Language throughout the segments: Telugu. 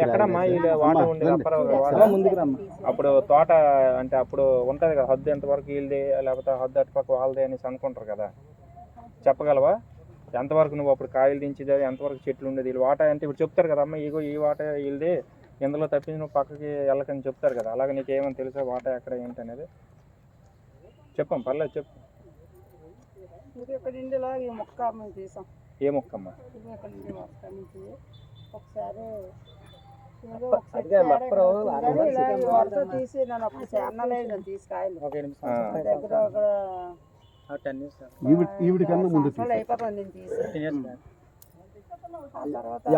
ఎక్కడమ్మా వీళ్ళు వాటర్ ఉండేది అప్పుడు తోట అంటే అప్పుడు ఉంటది కదా హద్దు ఎంతవరకు వీళ్ళది లేకపోతే హద్దు అటుపక్క వాళ్ళది అనేసి అనుకుంటారు కదా, చెప్పగలవా ఎంతవరకు నువ్వు అప్పుడు కాయలు దించేది ఎంతవరకు చెట్లు ఉండేది? వీళ్ళు వాట అంటే ఇప్పుడు చెప్తారు కదా అమ్మ ఇగో ఈ వాట వీళ్ళది ఇందులో తప్పించి నువ్వు పక్కకి వెళ్ళకని చెప్తారు కదా, అలాగే నీకు ఏమని తెలుసా వాట ఎక్కడ ఏంటి అనేది? చెప్పమ్మా పర్లేదు చెప్పు. ఏ మొక్క అమ్మా? ఒకసారి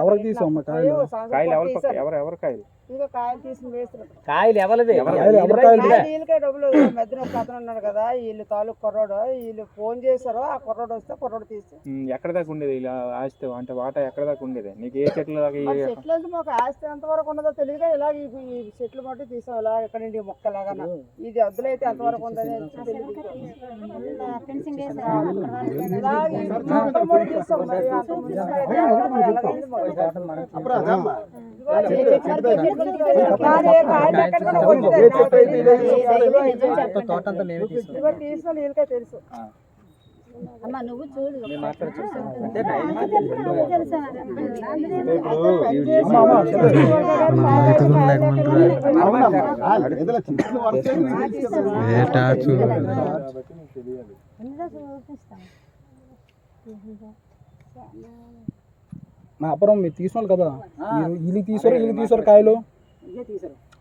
ఎవరికి తీసాం కాయలు? ఎవరు కాయలు? కాయలు ఎవరిది? డబ్బులు మధ్యన ఒక అతను ఉన్నాడు కదా, వీళ్ళు తాలూకు కుర్రాడు, వీళ్ళు ఫోన్ చేశారు, ఆ కుర్రాడు వస్తే కుర్రాడు తీసి ఎక్కడ దాకా ఉండేది ఇలా ఆస్తి అంటే వాట ఎక్కడ దాకా ఉండేది? నీకు ఏ చెట్లు దాకా? చెట్లు అంటే మాకు ఆస్తి ఎంతవరకు ఉన్నదో తెలియదు, ఇలాగ ఈ చెట్లు మట్టి తీసాం ఇలా ఇక్కడ నుండి మొక్కలాగా. ఇది అద్దులైతే ఎంతవరకు ఉందని తోటంతా మేమే తీసుకొని వీళ్ళకే తెలుసు. అమ్మ నువ్వు చూడు నా అப்புறம் మీరు తీసుకోవాలి కదా, వీళ్ళు తీసారు కాయలు,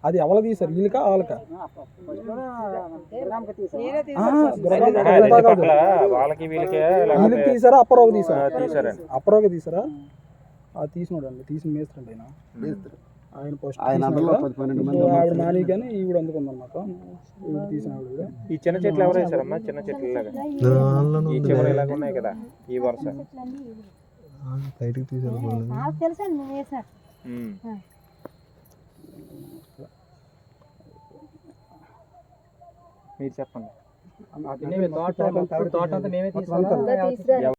అది ఎవరు తీసారు? వీళ్ళకా వాళ్ళకా? వీళ్ళకి తీసారా అప్పరోకి తీసారా? అప్పరోకి తీసారా? అది తీసినాడు అండి, తీసిన మేస్త్రండి ఆయన పోస్ట్ ఆవిడ మాని కానీ ఈవిడ అందుకుందన్నమాట. ఈవిడ తీసిన ఆవిడ. ఈ చిన్న చెట్లు ఎవరు వేసారమ్మా? చిన్న చెట్లు ఇలాగా ఈ చివర ఇలాగ ఉన్నాయి కదా, ఈ వరుస బయటకు తీసారు. మీరు చెప్పండి. తోట అంతా మేమే తీసుకుంటాం.